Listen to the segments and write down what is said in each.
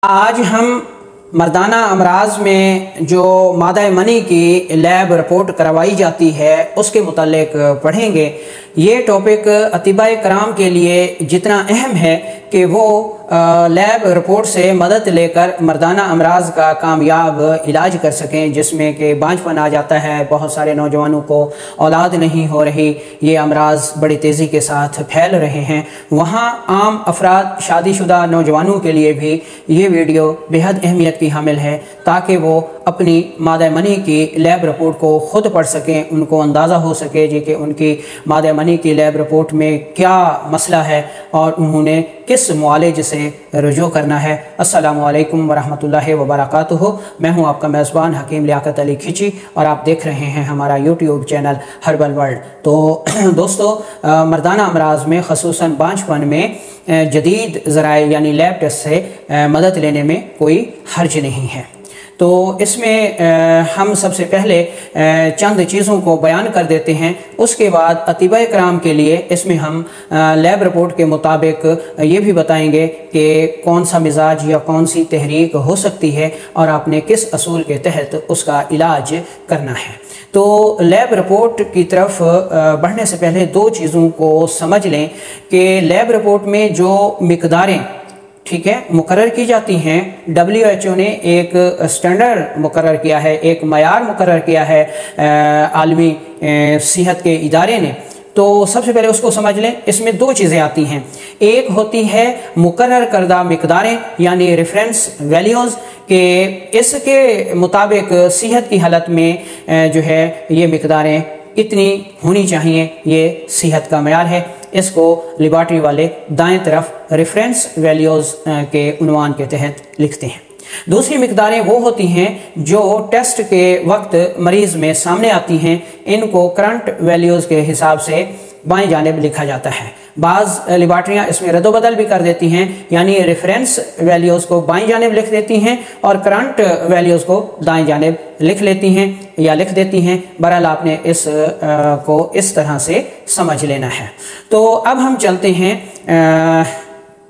आज हम मर्दाना अमराज में जो मादा मनी की लैब रिपोर्ट करवाई जाती है उसके मुतालिक पढ़ेंगे। ये टॉपिक अतिबाए कराम के लिए जितना अहम है कि वो लैब रिपोर्ट से मदद लेकर मर्दाना अमराज का कामयाब इलाज कर सकें, जिसमें कि बांझपन आ जाता है, बहुत सारे नौजवानों को औलाद नहीं हो रही, ये अमराज बड़ी तेज़ी के साथ फैल रहे हैं। वहाँ आम अफराद शादीशुदा नौजवानों के लिए भी ये वीडियो बेहद अहमियत की हामिल है ताकि वो अपनी मादा मनी की लैब रिपोर्ट को ख़ुद पढ़ सकें, उनको अंदाज़ा हो सके जी कि उनकी मादा मनी की लैब रिपोर्ट में क्या मसला है और उन्होंने किस मुआलिज से रुजू करना है। अस्सलामु अलैकुम वरहमतुल्लाहि वबरकातुहू। मैं हूं आपका मेज़बान हकीम लियाकत अली खिची और आप देख रहे हैं हमारा यूट्यूब चैनल हर्बल वर्ल्ड। तो दोस्तों, मर्दाना अमराज में ख़ुसूसन बांझपन में जदीद ज़राए यानी लैब टेस्ट से मदद लेने में कोई हर्ज नहीं है। तो इसमें हम सबसे पहले चंद चीज़ों को बयान कर देते हैं, उसके बाद अतिबाए कराम के लिए इसमें हम लैब रिपोर्ट के मुताबिक ये भी बताएंगे कि कौन सा मिजाज या कौन सी तहरीक हो सकती है और आपने किस असूल के तहत उसका इलाज करना है। तो लैब रिपोर्ट की तरफ बढ़ने से पहले दो चीज़ों को समझ लें कि लैब रिपोर्ट में जो मिकदारें मुकर्रर की जाती हैं, WHO ने एक स्टैंडर्ड मुकर्रर किया है, एक मयार मुकर्रर किया है आलमी सेहत के इदारे ने। तो सबसे पहले उसको समझ लें। इसमें दो चीज़ें आती हैं, एक होती है मुकर्रर करदा मिकदारें यानी रेफरेंस वैल्यूज़ के इसके मुताबिक सेहत की हालत में जो है ये मिकदारें इतनी होनी चाहिए, ये सेहत का मयार है। इसको लेबॉर्ट्री वाले दाएं तरफ रेफरेंस वैल्यूज़ के उन्वान के तहत लिखते हैं। दूसरी मिकदारें वो होती हैं जो टेस्ट के वक्त मरीज़ में सामने आती हैं, इनको करंट वैल्यूज़ के हिसाब से बाएं जानिब लिखा जाता है। बाज़ लेबॉर्ट्रियाँ इसमें रद्दोबदल भी कर देती हैं, यानी रेफरेंस वैल्यूज़ को बाएं जानिब लिख देती हैं और करंट वैल्यूज़ को दाएं जानिब लिख लेती हैं या लिख देती हैं। बहरहाल आपने इस को इस तरह से समझ लेना है। तो अब हम चलते हैं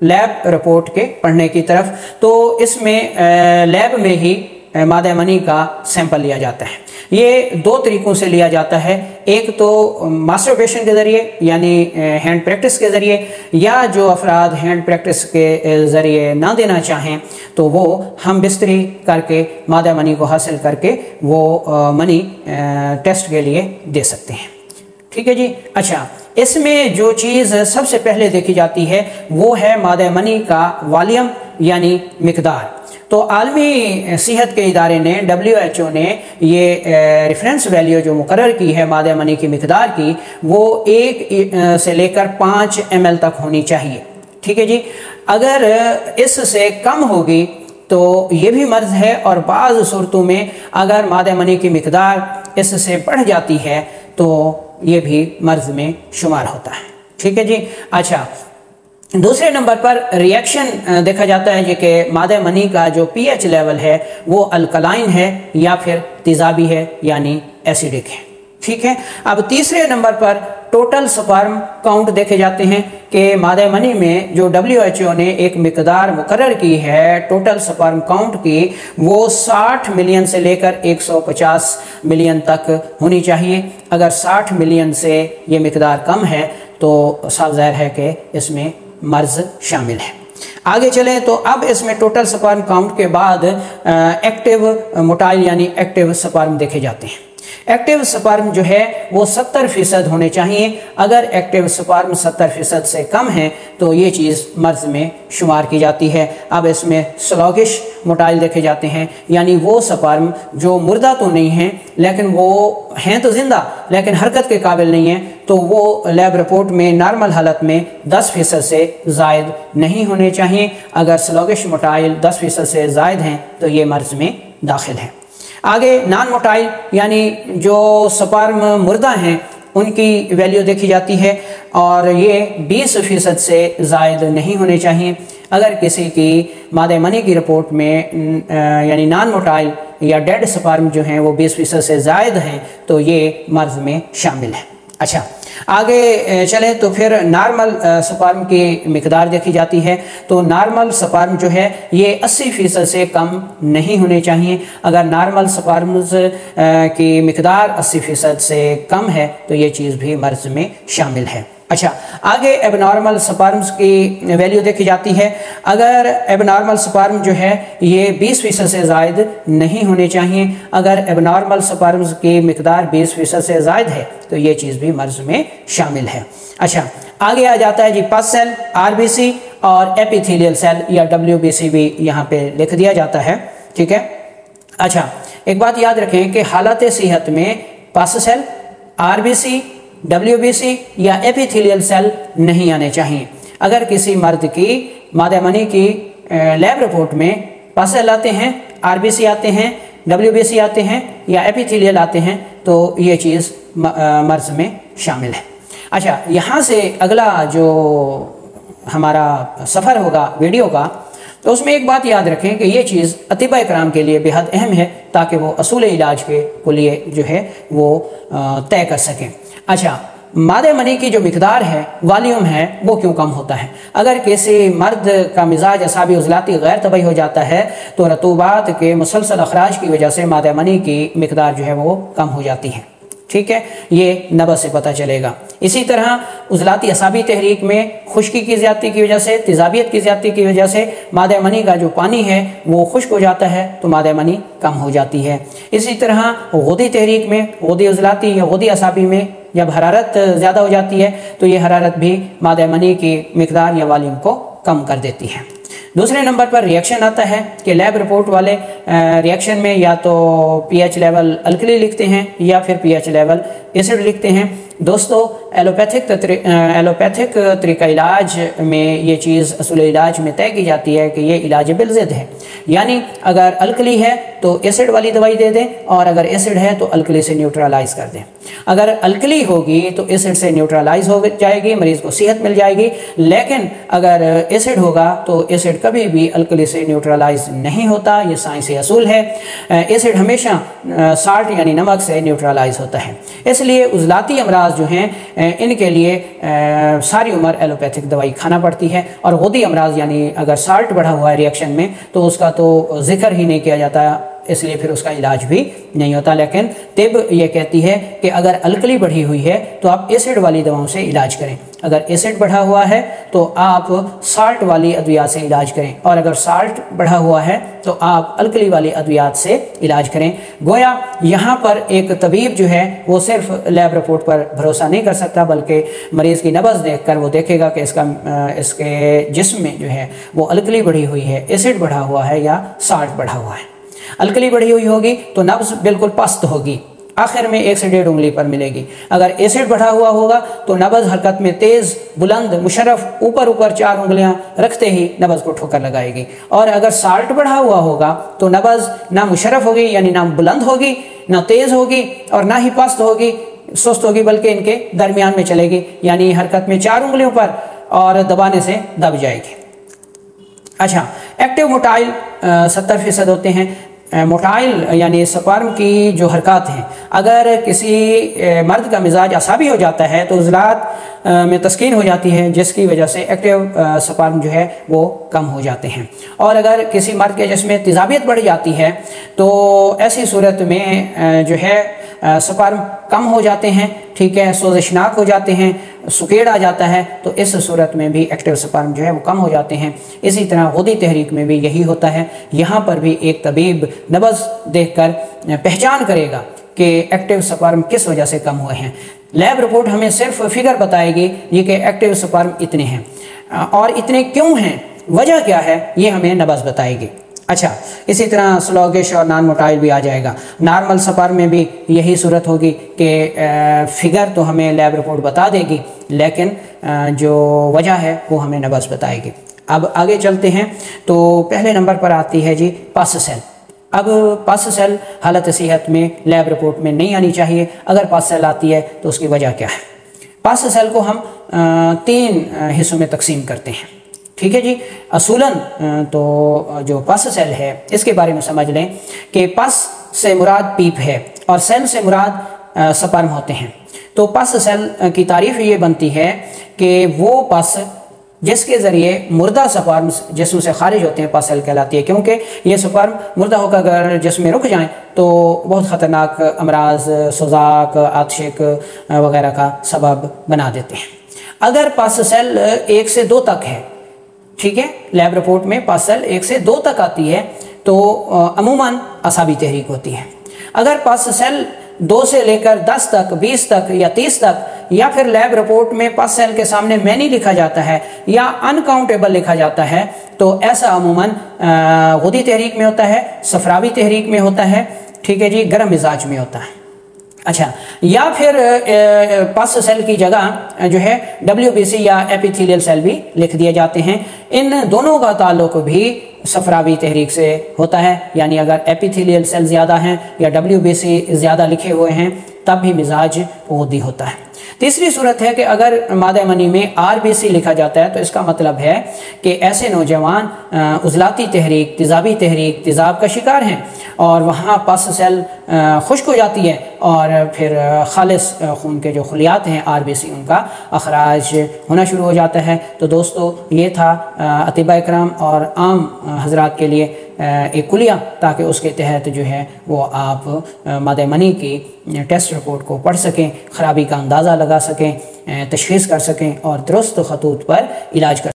लैब रिपोर्ट के पढ़ने की तरफ। तो इसमें लैब में ही मादा मनी का सैंपल लिया जाता है। ये दो तरीक़ों से लिया जाता है, एक तो मास्टरबेशन के ज़रिए यानी हैंड प्रैक्टिस के ज़रिए, या जो अफराद हैंड प्रैक्टिस के ज़रिए ना देना चाहें तो वो हम बिस्तरी करके मादा मनी को हासिल करके वो मनी टेस्ट के लिए दे सकते हैं। ठीक है जी। अच्छा, इसमें जो चीज़ सबसे पहले देखी जाती है वो है मादा मनी का वॉल्यूम यानी मिकदार। तो आलमी सेहत के इदारे ने WHO ने ये रेफरेंस वैल्यू जो मुकर्रर की है मादा मनी की मिकदार की, वो 1 से लेकर 5 ml तक होनी चाहिए। ठीक है जी। अगर इससे कम होगी तो ये भी मर्ज है, और बाज़ सूरतों में अगर मादा मनी की मिकदार इससे बढ़ जाती है तो ये भी मर्ज में शुमार होता है। ठीक है जी। अच्छा, दूसरे नंबर पर रिएक्शन देखा जाता है कि मादा मनी का जो pH लेवल है वो अल्कलाइन है या फिर तेजाबी है यानी एसिडिक है। ठीक है। अब तीसरे नंबर पर टोटल स्पर्म काउंट देखे जाते हैं कि मादा मनी में जो WHO ने एक मिकदार मुकर्रर की है टोटल स्पर्म काउंट की, वो 60 मिलियन से लेकर 150 मिलियन तक होनी चाहिए। अगर 60 मिलियन से ये मिकदार कम है तो साफ ज़ाहिर है कि इसमें मर्ज शामिल है। आगे चलें तो अब इसमें टोटल स्पर्म काउंट के बाद एक्टिव मोटाइल यानी एक्टिव स्पर्म देखे जाते हैं। एक्टिव स्पर्म जो है वो 70% होने चाहिए। अगर एक्टिव स्पर्म 70% से कम है तो ये चीज़ मर्ज में शुमार की जाती है। अब इसमें स्लॉगिश मोटाइल देखे जाते हैं, यानी वो स्पर्म जो मुर्दा तो नहीं है लेकिन वो हैं तो जिंदा लेकिन हरकत के काबिल नहीं है, तो वो लैब रिपोर्ट में नॉर्मल हालत में 10% से ज़ायद नहीं होने चाहिए। अगर स्लॉगिश मोटाइल 10% से ज़ायद हैं तो ये मर्ज में दाखिल है। आगे नॉन मोटाइल यानी जो स्पर्म मुर्दा हैं उनकी वैल्यू देखी जाती है और ये 20% से ज़ायद नहीं होने चाहिए। अगर किसी की मादा मनी की रिपोर्ट में यानी नॉन मोटाइल या डेड स्पर्म जो हैं वो 20% से ज़ायद हैं तो ये मर्ज में शामिल है। अच्छा, आगे चले तो फिर नॉर्मल स्पर्म की मिकदार देखी जाती है। तो नॉर्मल स्पर्म जो है ये 80% से कम नहीं होने चाहिए। अगर नॉर्मल स्पर्म्स की मिकदार 80% से कम है तो ये चीज़ भी मर्ज में शामिल है। अच्छा, आगे एबनॉर्मल स्पर्म्स की वैल्यू देखी जाती है। अगर एबनॉर्मल स्पर्म जो है ये 20% से ज़ायद नहीं होने चाहिए। अगर एबनॉर्मल स्पर्म्स की मिकदार 20% से ज़ायद है तो ये चीज़ भी मर्ज में शामिल है। अच्छा, आगे आ जाता है जी पस सेल, आरबीसी और एपिथेलियल सेल या डब्ल्यूबीसी भी यहाँ पे लिख दिया जाता है। ठीक है। अच्छा, एक बात याद रखें कि हालत सेहत में पस सेल, आरबीसी, डब्ल्यूबीसी या एपिथेलियल सेल नहीं आने चाहिए। अगर किसी मर्द की मादा मनी की लैब रिपोर्ट में पस सेल आते हैं, आरबीसी आते हैं, डब्ल्यूबीसी आते हैं या एपिथेलियल आते हैं तो ये चीज़ मर्ज में शामिल है। अच्छा, यहाँ से अगला जो हमारा सफ़र होगा वीडियो का, तो उसमें एक बात याद रखें कि ये चीज़ अतिबा इकराम के लिए बेहद अहम है ताकि वो असूल इलाज के लिए जो है वो तय कर सकें। अच्छा, मादे मनी की जो मिकदार है, वॉल्यूम है, वो क्यों कम होता है? अगर किसी मर्द का मिजाज असाबी उजलाती गैर तबई हो जाता है तो रतूबात के मुसलसल अखराज की वजह से मादे मनी की मिकदार जो है वो कम हो जाती है। ठीक है, ये नबज़ से पता चलेगा। इसी तरह उजलाती असाबी तहरीक में खुश्की की ज़्यादती की वजह से, तेज़ाबियत की ज़्यादती की वजह से मादा मनी का जो पानी है वो खुश्क हो जाता है तो मादा मनी कम हो जाती है। इसी तरह गुदी तहरीक में, गुदी उजलाती या गुदी असाबी में जब हरारत ज़्यादा हो जाती है तो ये हरारत भी मादा मनी की मिकदार या वॉल्यूम को कम कर देती है। दूसरे नंबर पर रिएक्शन आता है कि लैब रिपोर्ट वाले रिएक्शन में या तो पीएच लेवल अल्कली लिखते हैं या फिर पीएच लेवल एसिड लिखते हैं। दोस्तों, एलोपैथिक तरीका इलाज में ये चीज़ असूल इलाज में तय की जाती है कि ये इलाज बिलज़िद है, यानी अगर अल्कली है तो एसिड वाली दवाई दे दें और अगर एसिड है तो अल्कली से न्यूट्रलाइज कर दें। अगर अल्कली होगी तो एसिड से न्यूट्रलाइज हो जाएगी, मरीज़ को सेहत मिल जाएगी। लेकिन अगर एसिड होगा तो एसिड कभी भी अल्कली से न्यूट्रलाइज नहीं होता, ये साइंसी असूल है। एसिड हमेशा साल्ट यानी नमक से न्यूट्रलाइज होता है। इसलिए उजलाती अमराज जो हैं इनके लिए सारी उम्र एलोपैथिक दवाई खाना पड़ती है। और गुदी अमराज यानी अगर साल्ट बढ़ा हुआ है रिएक्शन में तो उसका तो जिक्र ही नहीं किया जाता, इसलिए फिर उसका इलाज भी नहीं होता। लेकिन तिब ये कहती है कि अगर अल्कली बढ़ी हुई है तो आप एसिड वाली दवाओं से इलाज करें, अगर एसिड बढ़ा हुआ है तो आप साल्ट वाली अद्वियात से इलाज करें, और अगर साल्ट बढ़ा हुआ है तो आप अल्कली वाली अद्वियात से इलाज करें। गोया यहाँ पर एक तबीब जो है वो सिर्फ लैब रिपोर्ट पर भरोसा नहीं कर सकता, बल्कि मरीज़ की नब्ज़ देखकर वो देखेगा कि इसके जिस्म में जो है वो अल्कली बढ़ी हुई है, एसिड बढ़ा हुआ है या साल्ट बढ़ा हुआ है। अल्कली बढ़ी हुई होगी तो नब्ज़ बिल्कुल पस्त होगी, आखिर में 1 से 1.5 उंगली पर मिलेगी। अगर एसिड बढ़ा हुआ होगा तो नब्ज़ हरकत में तेज़, बुलंद, मुशर्रफ, ऊपर ऊपर 4 उंगलियां रखते ही नब्ज़ को ठोकर लगाएगी। और अगर साल्ट बढ़ा हुआ होगा तो नब्ज़ ना मुशर्रफ होगी यानी ना बुलंद होगी, ना तेज़ होगी और ना ही पस्त होगी, सुस्त होगी, बल्कि इनके दरमियान में चलेगी, यानी हरकत में 4 उंगलियों पर और दबाने से दब जाएगी। अच्छा, एक्टिव मोटाइल 70% होते हैं। मोटाइल यानी स्पर्म की जो हरकत हैं, अगर किसी मर्द का मिजाज असाबी हो जाता है तो उज़लात में तस्कीन हो जाती है, जिसकी वजह से एक्टिव स्पर्म जो है वो कम हो जाते हैं। और अगर किसी मर्द के जिसमें तेज़ाबियत बढ़ जाती है तो ऐसी सूरत में जो है स्पर्म कम हो जाते हैं, ठीक है, सोज़शनाक हो जाते हैं, सुकेड़ आ जाता है, तो इस सूरत में भी एक्टिव स्पर्म जो है वो कम हो जाते हैं। इसी तरह गुदी तहरीक में भी यही होता है। यहाँ पर भी एक तबीब नब्ज़ देखकर पहचान करेगा कि एक्टिव स्पर्म किस वजह से कम हुए हैं। लैब रिपोर्ट हमें सिर्फ फिगर बताएगी ये कि एक्टिव स्पर्म इतने हैं और इतने क्यों हैं, वजह क्या है, ये हमें नब्ज़ बताएगी। अच्छा, इसी तरह स्लॉगिश और नॉन मोटाइल भी आ जाएगा। नॉर्मल स्पर्म में भी यही सूरत होगी कि फिगर तो हमें लैब रिपोर्ट बता देगी, लेकिन जो वजह है वो हमें नब्ज़ बताएगी। अब आगे चलते हैं तो पहले नंबर पर आती है जी पस सेल। अब पस सेल हालत सेहत में लैब रिपोर्ट में नहीं आनी चाहिए। अगर पस सेल आती है तो उसकी वजह क्या है? पस सेल को हम 3 हिस्सों में तकसीम करते हैं, ठीक है जी। असूलन तो जो पस सेल है इसके बारे में समझ लें कि पस से मुराद पीप है और सेल से मुराद स्पर्म होते हैं। तो पस सेल की तारीफ ये बनती है कि वो पस जिसके ज़रिए मुर्दा स्पर्म जिस्म से खारिज होते हैं, पस सेल कहलाती है, क्योंकि ये स्पर्म मुर्दा होकर अगर जिस्म में रुक जाएं तो बहुत ख़तरनाक अमराज, सुजाक, आतशिक वगैरह का सबब बना देते हैं। अगर पस सेल 1 से 2 तक है, ठीक है, लैब रिपोर्ट में पस सेल 1 से 2 तक आती है तो अमूमन असाबी तहरीक होती है। अगर पस सेल 2 से लेकर 10 तक, 20 तक या 30 तक, या फिर लैब रिपोर्ट में पस सेल के सामने मैनी लिखा जाता है या अनकाउंटेबल लिखा जाता है, तो ऐसा अमूमन गुदी तहरीक में होता है, सफरावी तहरीक में होता है, ठीक है जी, गर्म मिजाज में होता है। अच्छा, या फिर पस सेल की जगह जो है WBC या एपिथेलियल सेल भी लिख दिए जाते हैं। इन दोनों का ताल्लुक भी सफरावी तहरीक से होता है, यानी अगर एपिथेलियल सेल ज़्यादा हैं या WBC ज़्यादा लिखे हुए हैं तब भी मिजाज गुदी होता है। तीसरी सूरत है कि अगर मादा मनी में RBC लिखा जाता है तो इसका मतलब है कि ऐसे नौजवान उजलाती तहरीक, तेज़ाबी तहरीक, तेज़ाब का शिकार हैं और वहाँ पस सेल खुश्क हो जाती है और फिर खालिस खून के जो खुलियात हैं RBC उनका अखराज होना शुरू हो जाता है। तो दोस्तों, ये था अतिबा कराम और आम हजरात के लिए एक कुलिया, ताकि उसके तहत जो है वो आप मादा मनी की टेस्ट रिपोर्ट को पढ़ सकें, ख़राबी का अंदाज़ा लगा सकें, तशख़ीस कर सकें और दुरुस्त खतूत पर इलाज कर